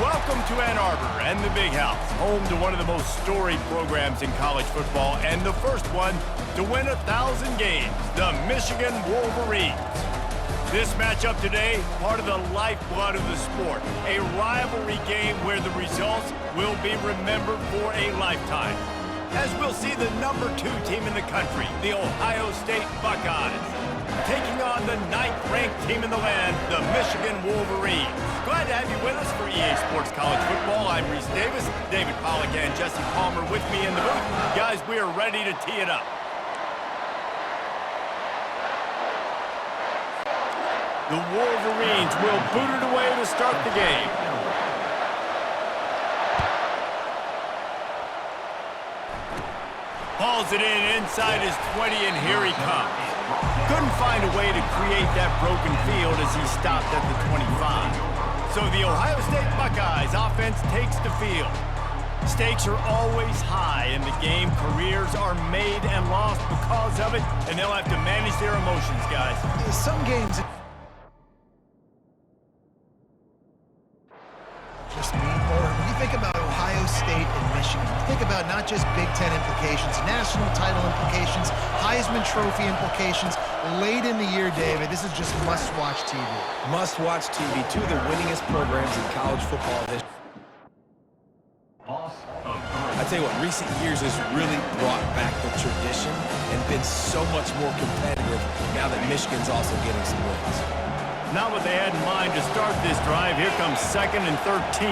Welcome to Ann Arbor and the Big House, home to one of the most storied programs in college football and the first one to win 1,000 games, the Michigan Wolverines. This matchup today, part of the lifeblood of the sport, a rivalry game where the results will be remembered for a lifetime. As we'll see the number 2 team in the country, the Ohio State Buckeyes, taking on the 9th-ranked team in the land, the Michigan Wolverines. Glad to have you with us for EA Sports College Football. I'm Reese Davis, David Pollack and Jesse Palmer with me in the booth. Guys, we are ready to tee it up. The Wolverines will boot it away to start the game. Hauls it in inside his 20, and here he comes. Couldn't find a way to create that broken field as he stopped at the 25. So the Ohio State Buckeyes offense takes the field. Stakes are always high in the game. Careers are made and lost because of it, and they'll have to manage their emotions, guys. Some games just mean more. When you think about Ohio State and Michigan, you think about not just Big Ten implications, national title implications, Heisman Trophy implications. Late in the year, David, this is just must-watch TV. Must-watch TV, 2 of the winningest programs in college football history. I tell you what, recent years has really brought back the tradition and been so much more competitive now that Michigan's also getting some wins. Not what they had in mind to start this drive. Here comes 2nd and 13.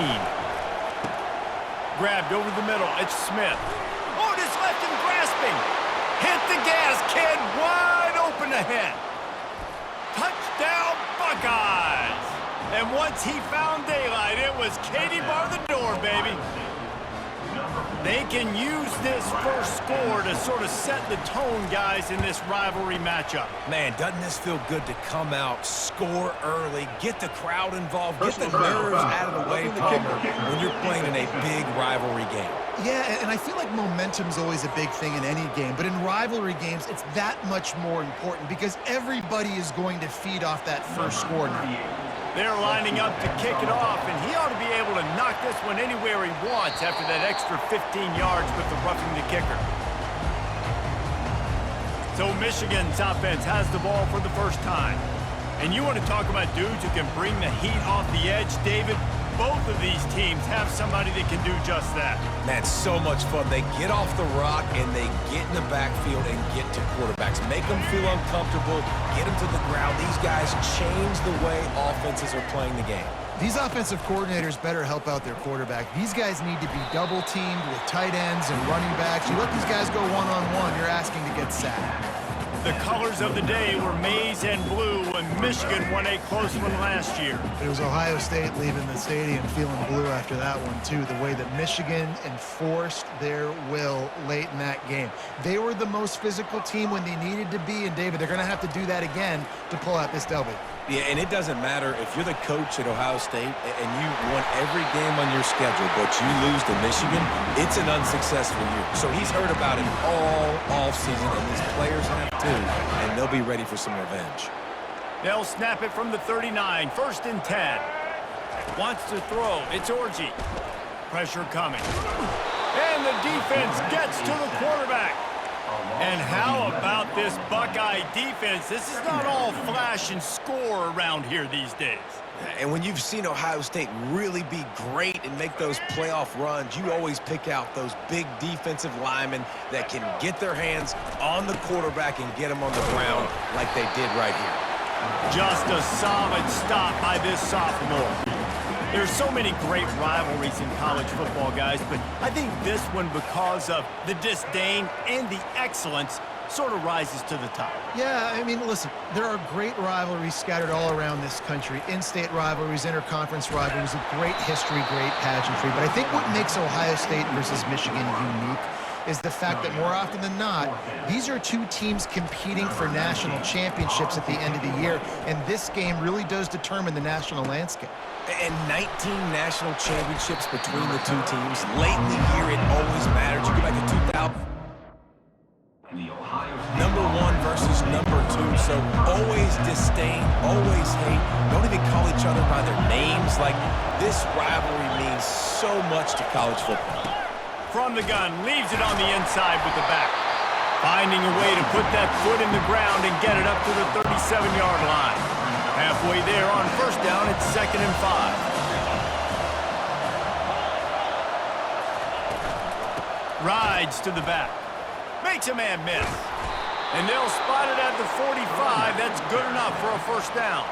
Grabbed over the middle. It's Smith. Oh, just left him grasping. Hit the gas, kid. Wide open ahead. Touchdown, Buckeyes. And once he found daylight, it was Katie bar the door, baby. They can use this first score to sort of set the tone, guys, in this rivalry matchup. Man, doesn't this feel good to come out, score early, get the crowd involved, get the nerves out of the way, Palmer, when you're playing in a big rivalry game. Yeah, and I feel like momentum's always a big thing in any game, but in rivalry games, it's that much more important because everybody is going to feed off that first score now. They're lining up to kick it off, and he ought to be able to knock this one anywhere he wants after that extra 15 yards with the roughing the kicker. So Michigan's offense has the ball for the first time. And you want to talk about dudes who can bring the heat off the edge, David? Both of these teams have somebody that can do just that. Man, so much fun. They get off the rock and they get in the backfield and get to quarterbacks. Make them feel uncomfortable, get them to the ground. These guys change the way offenses are playing the game. These offensive coordinators better help out their quarterback. These guys need to be double-teamed with tight ends and running backs. You let these guys go one-on-one, you're asking to get sacked. The colors of the day were maize and blue when Michigan won a close one last year. It was Ohio State leaving the stadium feeling blue after that one, too. The way that Michigan enforced their will late in that game. They were the most physical team when they needed to be, and David, they're going to have to do that again to pull out this W. Yeah, and it doesn't matter if you're the coach at Ohio State and you won every game on your schedule, but you lose to Michigan, it's an unsuccessful year. So he's heard about it all offseason, and these players have too, and they'll be ready for some revenge. They'll snap it from the 39, 1st and 10. Wants to throw. It's Orji. Pressure coming. And the defense gets to the quarterback. And how about this Buckeye defense? This is not all flash and score around here these days. And when you've seen Ohio State really be great and make those playoff runs, you always pick out those big defensive linemen that can get their hands on the quarterback and get him on the ground like they did right here. Just a solid stop by this sophomore. There's so many great rivalries in college football, guys, but I think this one, because of the disdain and the excellence, sort of rises to the top. Yeah, I mean, listen, there are great rivalries scattered all around this country. In-state rivalries, interconference rivalries, a great history, great pageantry. But I think what makes Ohio State versus Michigan unique is the fact that more often than not, these are 2 teams competing for national championships at the end of the year, and this game really does determine the national landscape. And 19 national championships between the 2 teams. Late in the year, it always mattered. You go back to 2000. Number 1 versus number 2, so always always disdain, always hate, don't even call each other by their names. Like, this rivalry means so much to college football. From the gun, leaves it on the inside with the back. Finding a way to put that foot in the ground and get it up to the 37-yard line. Halfway there on first down, it's 2nd and 5. Rides to the back. Makes a man miss. And they'll spot it at the 45. That's good enough for a first down.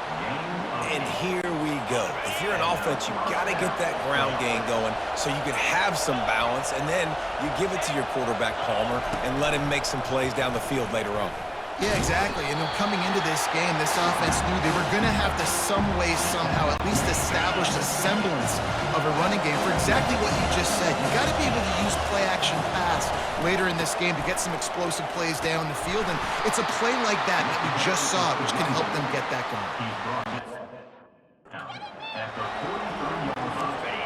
And here we go. If you're an offense, you got to get that ground game going so you can have some balance, and then you give it to your quarterback, Palmer, and let him make some plays down the field later on. Yeah, exactly. And coming into this game, this offense knew they were going to have to some way, somehow, at least establish a semblance of a running game for exactly what you just said. You got to be able to use play-action pass later in this game to get some explosive plays down the field, and it's a play like that that we just saw, which can help them get that going.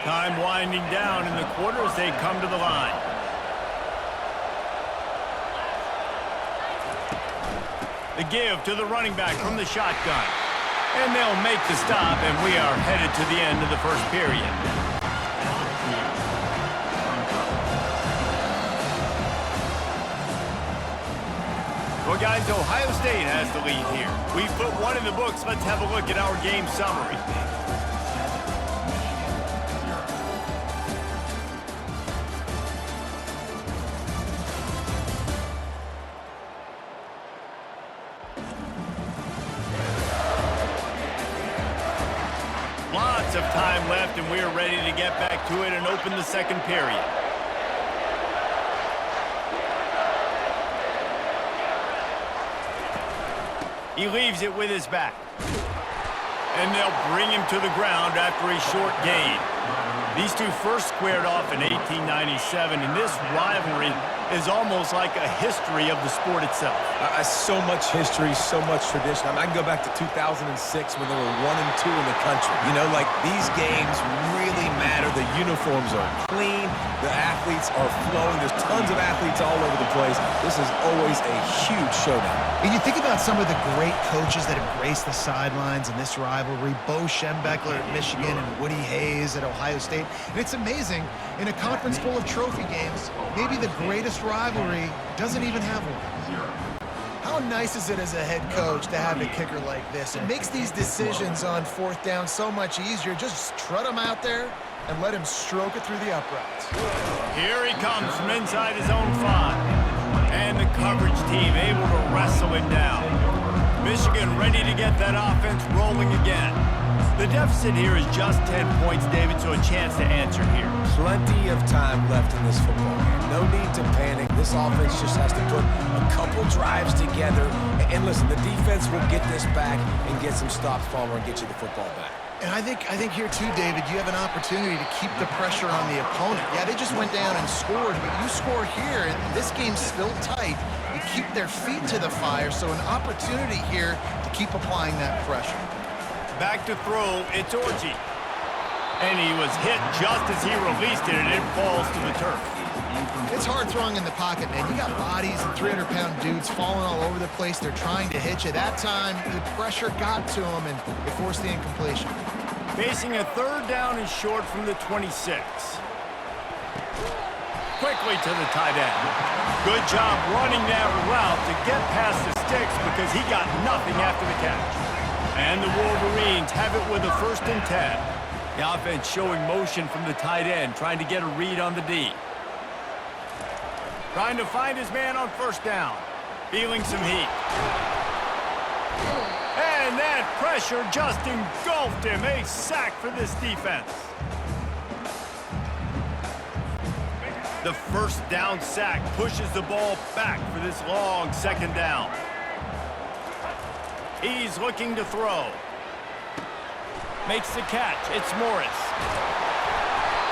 Time winding down in the quarter as they come to the line. The give to the running back from the shotgun. And they'll make the stop, and we are headed to the end of the first period. Well, guys, Ohio State has the lead here. We've put one in the books. Let's have a look at our game summary. Lots of time left, and we're ready to get back to it and open the second period. He leaves it with his back. And they'll bring him to the ground after a short gain. These two first squared off in 1897, and this rivalry is almost like a history of the sport itself. So much history, so much tradition. I can go back to 2006 when they were 1-2 in the country. You know, like, these games really matter. The uniforms are clean. The athletes are flowing. There's tons of athletes all over the place. This is always a huge showdown. And you think about some of the great coaches that have graced the sidelines in this rivalry. Bo Schembechler at Michigan and Woody Hayes at Ohio State. And it's amazing, in a conference full of trophy games, maybe the greatest rivalry doesn't even have one. How nice is it as a head coach to have a kicker like this? It makes these decisions on fourth down so much easier. Just trot him out there and let him stroke it through the uprights. Here he comes from inside his own 5. And the coverage team able to wrestle him down. Michigan ready to get that offense rolling again. The deficit here is just 10 points, David, so a chance to answer here. Plenty of time left in this football game. No need to panic. This offense just has to put a couple drives together. And listen, the defense will get this back and get some stops, Palmer, and get you the football back. And I think here too, David, you have an opportunity to keep the pressure on the opponent. Yeah, they just went down and scored, but you score here, and this game's still tight. You keep their feet to the fire, so an opportunity here to keep applying that pressure. Back to throw, it's Orji. And he was hit just as he released it, and it falls to the turf. It's hard throwing in the pocket, man. You got bodies and 300-pound dudes falling all over the place. They're trying to hit you. That time, the pressure got to him, and it forced the incompletion. Facing a third down and short from the 26. Quickly to the tight end. Good job running that route to get past the sticks because he got nothing after the catch. And the Wolverines have it with a 1st and 10. The offense showing motion from the tight end, trying to get a read on the D. Trying to find his man on first down. Feeling some heat. And that pressure just engulfed him. A sack for this defense. The first down sack pushes the ball back for this long 2nd down. He's looking to throw. Makes the catch. It's Morris.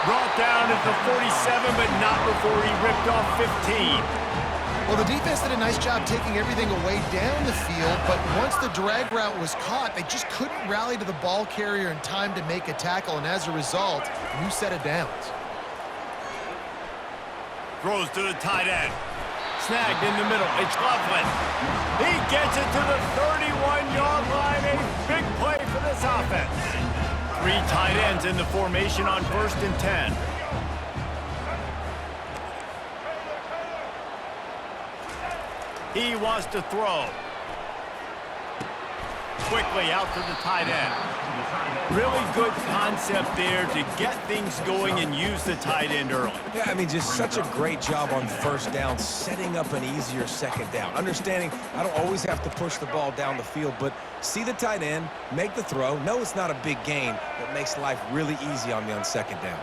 Brought down at the 47, but not before he ripped off 15. Well, the defense did a nice job taking everything away down the field, but once the drag route was caught, they just couldn't rally to the ball carrier in time to make a tackle, and as a result, new set of downs. Throws to the tight end. Snagged in the middle. It's Loveland. He gets it to the 31-yard line. A big play for this offense. 3 tight ends in the formation on 1st and 10. He wants to throw. Quickly out to the tight end. Really good concept there to get things going and use the tight end early. Yeah, I mean, just such a great job on 1st down, setting up an easier 2nd down. Understanding I don't always have to push the ball down the field, but see the tight end, make the throw. No, it's not a big gain, but makes life really easy on me on 2nd down.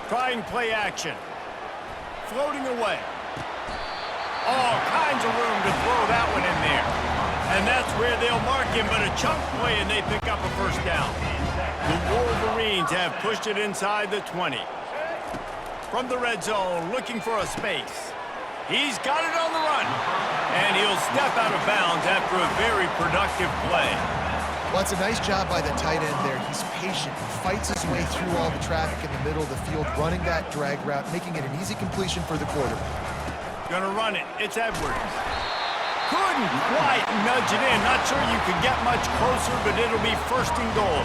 Trying play action. Floating away. All kinds of room to throw that one in there. And that's where they'll mark him, but a chunk play and they pick up a 1st down. The Wolverines have pushed it inside the 20. From the red zone, looking for a space. He's got it on the run. And he'll step out of bounds after a very productive play. Well, it's a nice job by the tight end there. He's patient. He fights his way through all the traffic in the middle of the field, running that drag route, making it an easy completion for the quarterback. Gonna run it. It's Edwards. Couldn't quite nudge it in. Not sure you could get much closer, but it'll be 1st and goal.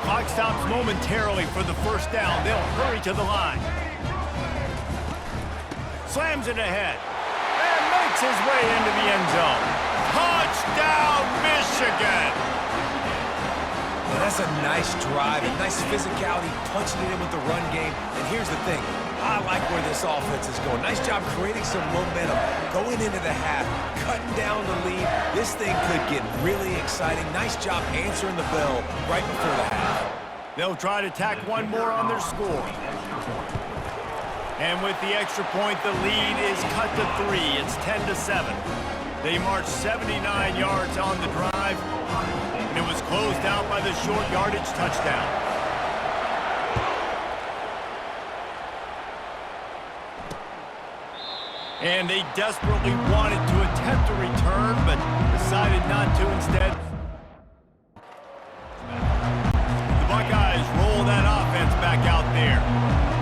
Clock stops momentarily for the 1st down. They'll hurry to the line. Slams it ahead. And makes his way into the end zone. Touchdown, Michigan! Yeah, that's a nice drive, a nice physicality, punching it in with the run game. And here's the thing. I like where this offense is going. Nice job creating some momentum, going into the half, cutting down the lead. This thing could get really exciting. Nice job answering the bell right before the half. They'll try to tack one more on their score. And with the extra point, the lead is cut to 3. It's 10-7. They marched 79 yards on the drive, and it was closed out by the short yardage touchdown. And they desperately wanted to attempt a return, but decided not to instead. The Buckeyes roll that offense back out there.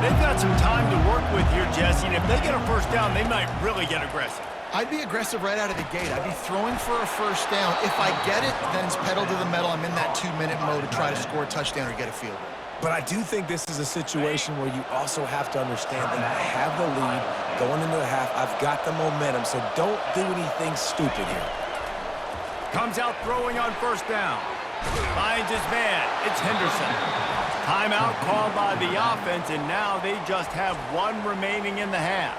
They've got some time to work with here, Jesse, and if they get a 1st down, they might really get aggressive. I'd be aggressive right out of the gate. I'd be throwing for a 1st down. If I get it, then it's pedal to the metal. I'm in that 2-minute mode to try to score a touchdown or get a field goal. But I do think this is a situation where you also have to understand that I have the lead going into the half. I've got the momentum, so don't do anything stupid here. Comes out throwing on 1st down. Finds his man. It's Henderson. Timeout called by the offense, and now they just have 1 remaining in the half.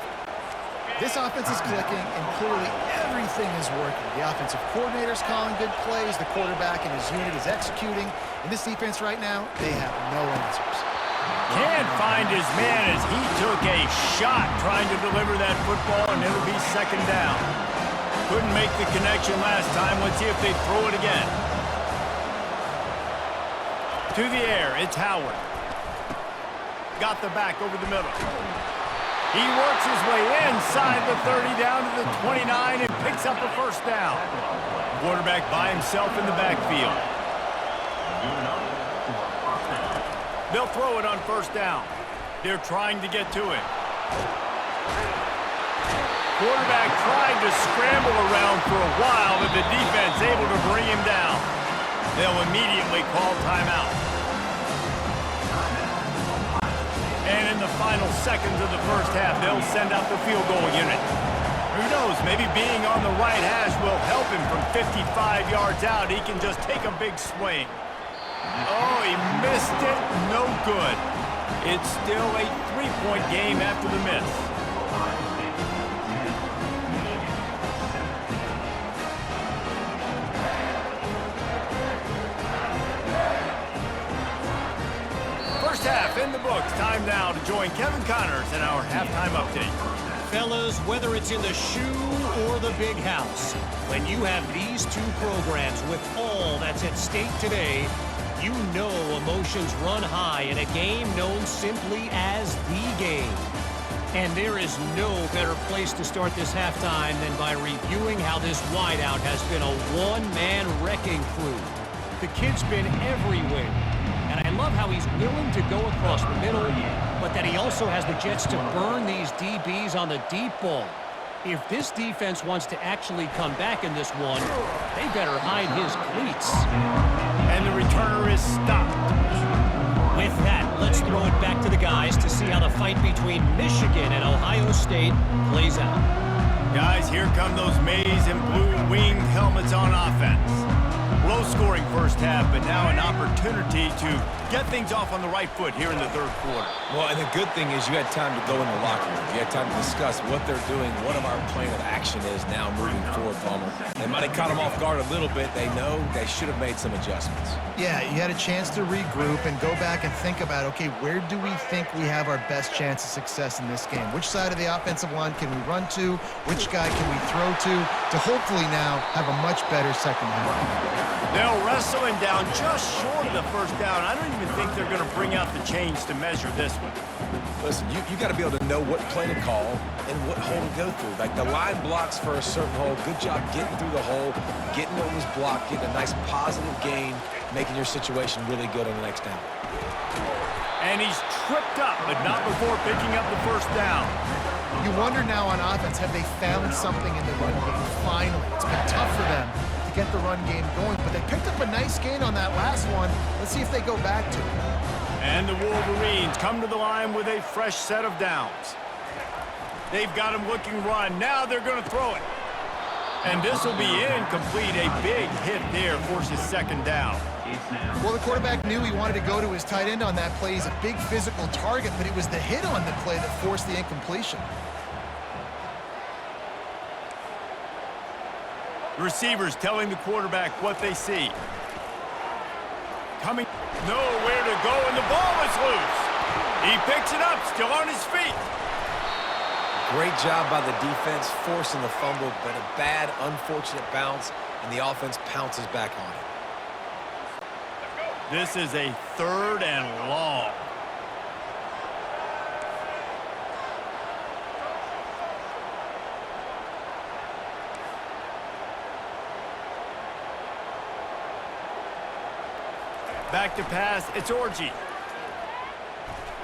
This offense is clicking, and clearly everything is working. The offensive coordinator's calling good plays. The quarterback and his unit is executing. And this defense right now, they have no answers. Can't find his man as he took a shot trying to deliver that football, and it'll be 2nd down. Couldn't make the connection last time. Let's see if they throw it again. To the air, it's Howard. Got the back over the middle. He works his way inside the 30 down to the 29 and picks up a 1st down. Quarterback by himself in the backfield. They'll throw it on 1st down. They're trying to get to it. Quarterback tried to scramble around for a while, but the defense able to bring him down. They'll immediately call timeout. And in the final seconds of the 1st half, they'll send out the field goal unit. Who knows, maybe being on the right hash will help him from 55 yards out. He can just take a big swing. Oh, he missed it. No good. It's still a 3-point game after the miss. First half in the books. Time now to join Kevin Connors in our halftime update. Fellas, whether it's in the shoe or the big house, when you have these 2 programs with all that's at stake today, you know emotions run high in a game known simply as the game. And there is no better place to start this halftime than by reviewing how this wideout has been a one-man wrecking crew. The kid's been everywhere, and I love how he's willing to go across the middle, but that he also has the jets to burn these DBs on the deep ball. If this defense wants to actually come back in this one, they better hide his cleats. And the returner is stopped. With that, let's throw it back to the guys to see how the fight between Michigan and Ohio State plays out. Guys, here come those maize and blue winged helmets on offense. Low-scoring first half, but now an opportunity to get things off on the right foot here in the third quarter. Well, and the good thing is you had time to go in the locker room. You had time to discuss what they're doing, what our plan of action is now moving forward, Palmer. They might have caught them off guard a little bit. They know they should have made some adjustments. Yeah, you had a chance to regroup and go back and think about, okay, where do we think we have our best chance of success in this game? Which side of the offensive line can we run to? Which guy can we throw to hopefully now have a much better second half? They'll wrestle him down just short of the first down. I don't even think they're going to bring out the chains to measure this one. Listen, you got to be able to know what play to call and what hole to go through. Like the line blocks for a certain hole. Good job getting through the hole, getting what was blocked, getting a nice positive gain, making your situation really good on the next down. And he's tripped up, but not before picking up the first down. You wonder now on offense, have they found something in the run game? Finally, it's been tough for them to get the run game going, but they picked up a nice gain on that last one. Let's see if they go back to it. And the Wolverines come to the line with a fresh set of downs. They've got him looking run. Now they're going to throw it. And this will be incomplete. A big hit there forces second down. Well, the quarterback knew he wanted to go to his tight end on that play. He's a big physical target, but it was the hit on the play that forced the incompletion. Receivers telling the quarterback what they see. Coming, nowhere to go, and the ball is loose. He picks it up, still on his feet. Great job by the defense forcing the fumble, but a bad, unfortunate bounce, and the offense pounces back on it. This is a third and long. Back to pass, it's Orji.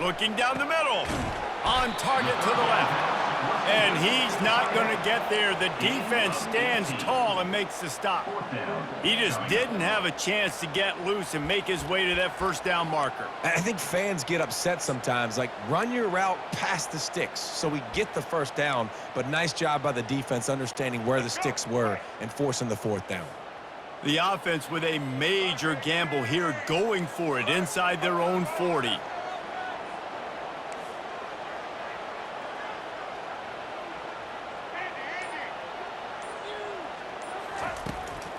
Looking down the middle. On target to the left. And he's not going to get there. The defense stands tall and makes the stop. He just didn't have a chance to get loose and make his way to that first down marker. I think fans get upset sometimes, like run your route past the sticks so we get the first down, but nice job by the defense understanding where the sticks were and forcing the fourth down. The offense with a major gamble here, going for it inside their own 40.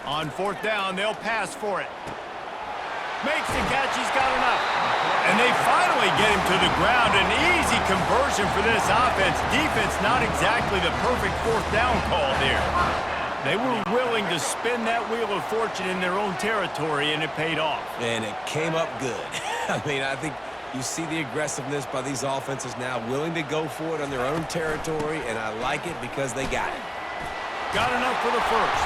On fourth down, they'll pass for it. Makes the catch, he's got enough. And they finally get him to the ground. An easy conversion for this offense. Defense not exactly the perfect fourth down call there. They were willing to spin that wheel of fortune in their own territory, and it paid off. And it came up good. I mean, I think you see the aggressiveness by these offenses now, willing to go for it on their own territory, and I like it because they got it. Got enough for the first.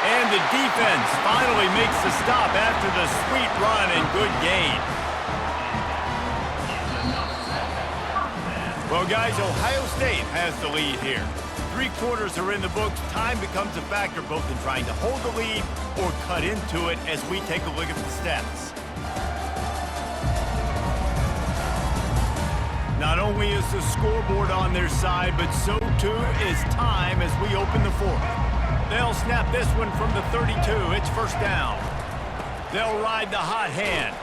And the defense finally makes the stop after the sweet run and good gain. Well, guys, Ohio State has the lead here. 3 quarters are in the books. Time becomes a factor both in trying to hold the lead or cut into it as we take a look at the stats. Not only is the scoreboard on their side, but so too is time as we open the fourth. They'll snap this one from the 32. It's first down. They'll ride the hot hand.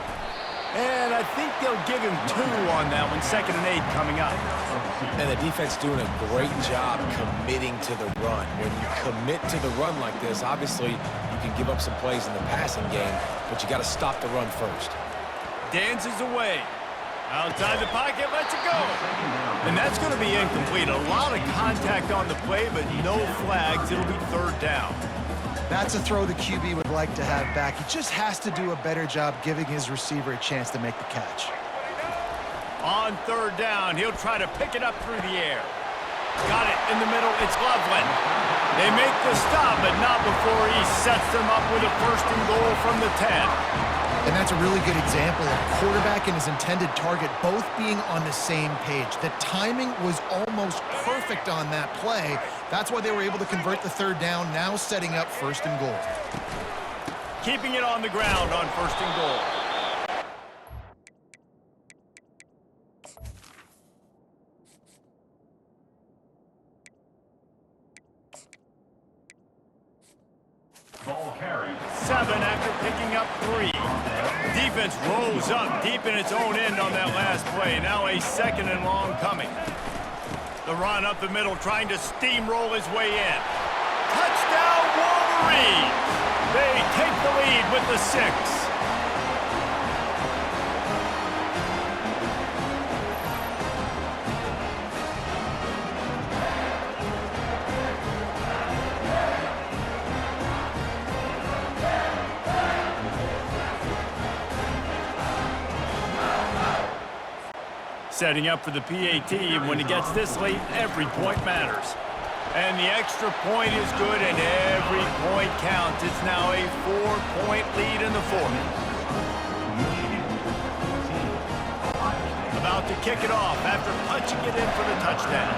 And I think they'll give him 2 on that one. 2nd and 8 coming up. And the defense doing a great job committing to the run. When you commit to the run like this, obviously you can give up some plays in the passing game, but you got to stop the run first. Dances away. Outside the pocket, lets it go. And that's going to be incomplete. A lot of contact on the play, but no flags. It'll be 3rd down. That's a throw the QB would like to have back. He just has to do a better job giving his receiver a chance to make the catch. On 3rd down, he'll try to pick it up through the air. Got it in the middle. It's Loveland. They make the stop, but not before he sets them up with a 1st and goal from the 10. And that's a really good example of quarterback and his intended target both being on the same page. The timing was almost perfect on that play. That's why they were able to convert the third down, now setting up first and goal. Keeping it on the ground on first and goal. Ball carried. 7 after picking up 3. Defense rolls up deep in its own end on that last play. Now a second and long coming. The run up the middle, trying to steamroll his way in. Touchdown, Wolverines! They take the lead with the 6. Setting up for the PAT, and when it gets this late, every point matters. And the extra point is good, and every point counts. It's now a 4-point lead in the fourth. About to kick it off after punching it in for the touchdown.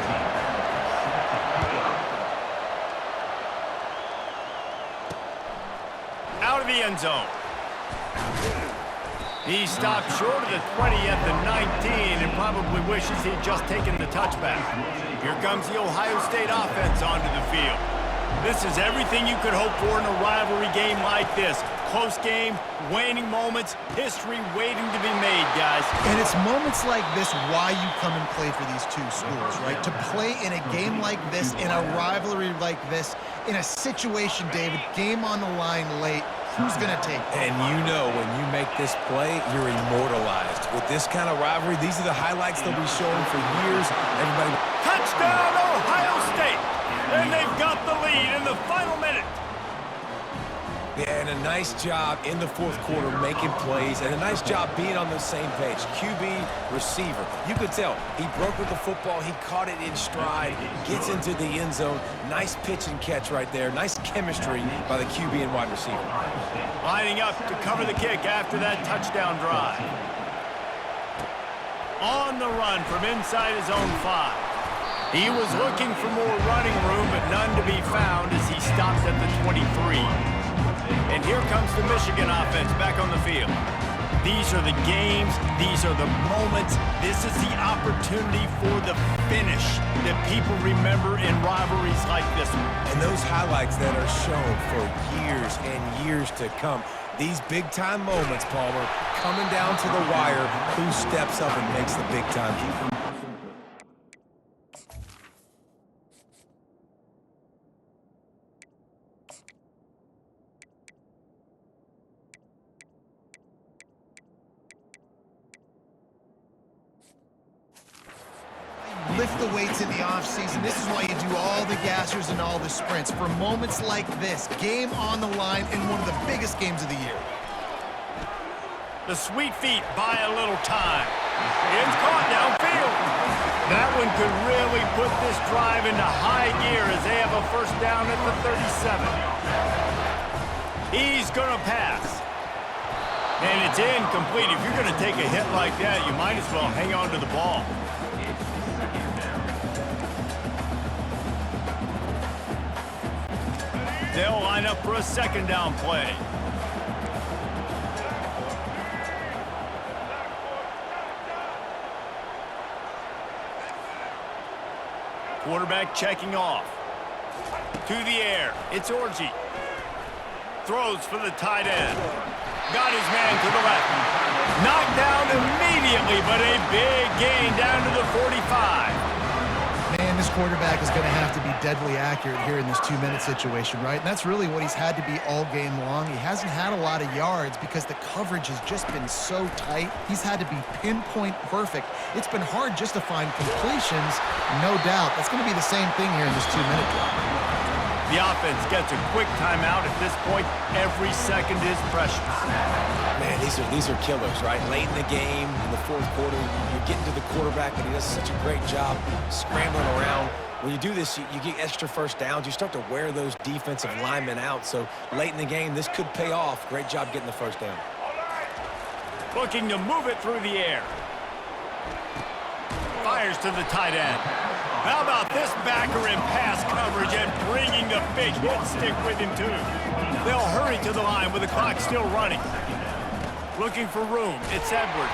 Out of the end zone. He stopped short of the 20 at the 19 and probably wishes he'd just taken the touchback. Here comes the Ohio State offense onto the field. This is everything you could hope for in a rivalry game like this. Close game, waning moments, history waiting to be made, guys. And it's moments like this why you come and play for these two schools, right? To play in a game like this, in a rivalry like this, in a situation, David, game on the line late, who's going to take it? And you know when you make this play, you're immortalized. With this kind of rivalry, these are the highlights they'll be showing for years. Everybody. Touchdown, Ohio State! And they've got the lead in the final minute. Yeah, and a nice job in the fourth quarter making plays, and a nice job being on the same page. QB, receiver. You could tell he broke with the football. He caught it in stride, gets into the end zone. Nice pitch and catch right there. Nice chemistry by the QB and wide receiver. Lining up to cover the kick after that touchdown drive. On the run from inside his own 5. He was looking for more running room, but none to be found as he stopped at the 23. And here comes the Michigan offense back on the field. These are the games. These are the moments. This is the opportunity for the finish that people remember in rivalries like this one. And those highlights that are shown for years and years to come. These big-time moments, Palmer, coming down to the wire. Who steps up and makes the big-time play? Lift the weights in the offseason. This is why you do all the gassers and all the sprints. For moments like this, game on the line in one of the biggest games of the year. The sweet feet buy a little time. It's caught downfield. That one could really put this drive into high gear as they have a first down at the 37. He's going to pass. And it's incomplete. If you're going to take a hit like that, you might as well hang on to the ball. They'll line up for a second down play. Quarterback checking off. To the air. It's Orji. Throws for the tight end. Got his man to the left. Knocked down immediately, but a big gain down to the 45. Man, this quarterback is going to have to be deadly accurate here in this 2-minute situation, right? And that's really what he's had to be all game long. He hasn't had a lot of yards because the coverage has just been so tight. He's had to be pinpoint perfect. It's been hard just to find completions, no doubt. That's going to be the same thing here in this 2-minute drive. The offense gets a quick timeout. At this point, every second is precious. Man, these are killers, right? Late in the game, in the fourth quarter, you're getting to the quarterback, but he does such a great job scrambling around. When you do this, you get extra first downs. You start to wear those defensive linemen out. So late in the game, this could pay off. Great job getting the first down. Looking to move it through the air. Fires to the tight end. How about this backer in pass coverage and bringing the big hit stick with him, too? They'll hurry to the line with the clock still running. Looking for room. It's Edwards.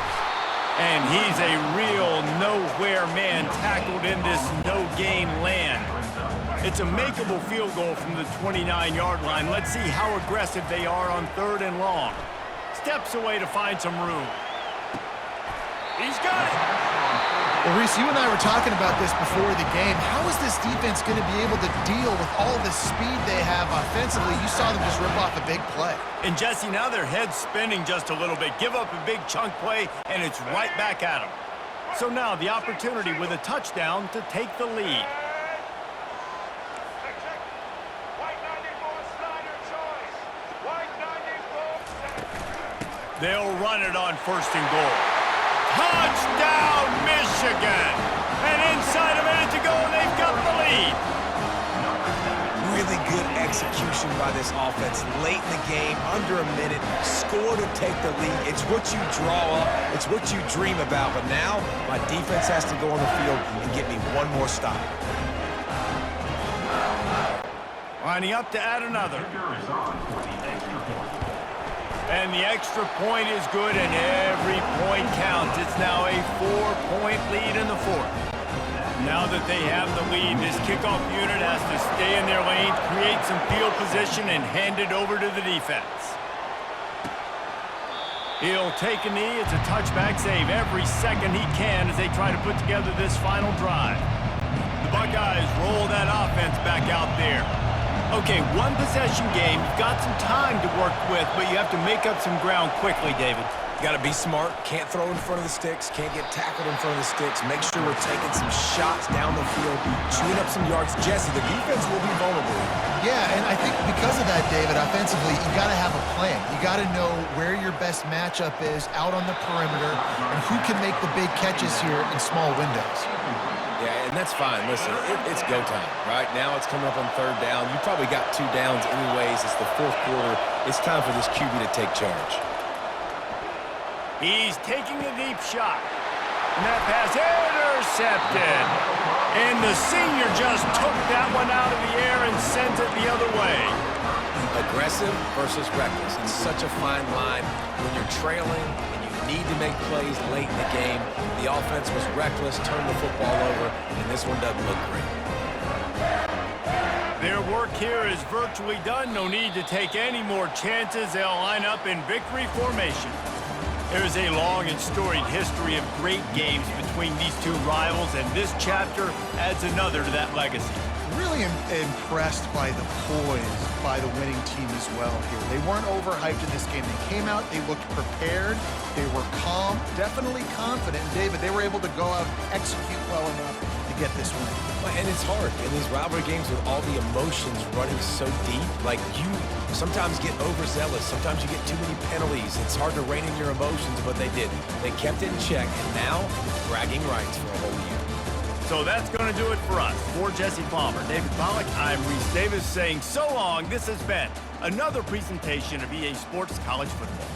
And he's a real nowhere man tackled in this no-gain land. It's a makeable field goal from the 29-yard line. Let's see how aggressive they are on 3rd and long. Steps away to find some room. He's got it. Well, Reese, you and I were talking about this before the game. How is this defense going to be able to deal with all the speed they have offensively? You saw them just rip off a big play. And, Jesse, now their head's spinning just a little bit. Give up a big chunk play, and it's right back at them. So now the opportunity with a touchdown to take the lead. They'll run it on 1st and goal. Touchdown, Michigan! And inside a minute to go, and they've got the lead. Really good execution by this offense late in the game, under a minute, score to take the lead. It's what you draw up, it's what you dream about, but now my defense has to go on the field and get me one more stop. Lining up to add another. And the extra point is good, and every point counts. It's now a 4-point lead in the 4th. Now that they have the lead, this kickoff unit has to stay in their lane, create some field position, and hand it over to the defense. He'll take a knee. It's a touchback save every second he can as they try to put together this final drive. The Buckeyes roll that offense back out there. Okay, 1-possession game. You've got some time to work with, but you have to make up some ground quickly, David. Got to be smart. Can't throw in front of the sticks. Can't get tackled in front of the sticks. Make sure we're taking some shots down the field, chewing up some yards. Jesse, the defense will be vulnerable. Yeah, and I think because of that, David, offensively, you got to have a plan. You got to know where your best matchup is out on the perimeter and who can make the big catches here in small windows. Yeah, and that's fine. Listen, it's go time, right? Now it's coming up on 3rd down. You probably got 2 downs anyways. It's the 4th quarter. It's time for this QB to take charge. He's taking a deep shot. And that pass intercepted. And the senior just took that one out of the air and sent it the other way. Aggressive versus reckless. It's such a fine line when you're trailing and you need to make plays late in the game. The offense was reckless, turned the football over, and this one doesn't look great. Their work here is virtually done. No need to take any more chances. They'll line up in victory formation. There's a long and storied history of great games between these two rivals, and this chapter adds another to that legacy. Really impressed by the poise by the winning team as well here. They weren't overhyped in this game. They came out, they looked prepared, they were calm, definitely confident. And David, they were able to go out and execute well enough to get this win. And it's hard in these rivalry games with all the emotions running so deep. Like, you sometimes get overzealous. Sometimes you get too many penalties. It's hard to rein in your emotions, but they did. They kept it in check, and now bragging rights for a whole year. So that's going to do it for us. For Jesse Palmer, David Pollack, I'm Reese Davis saying so long. This has been another presentation of EA Sports College Football.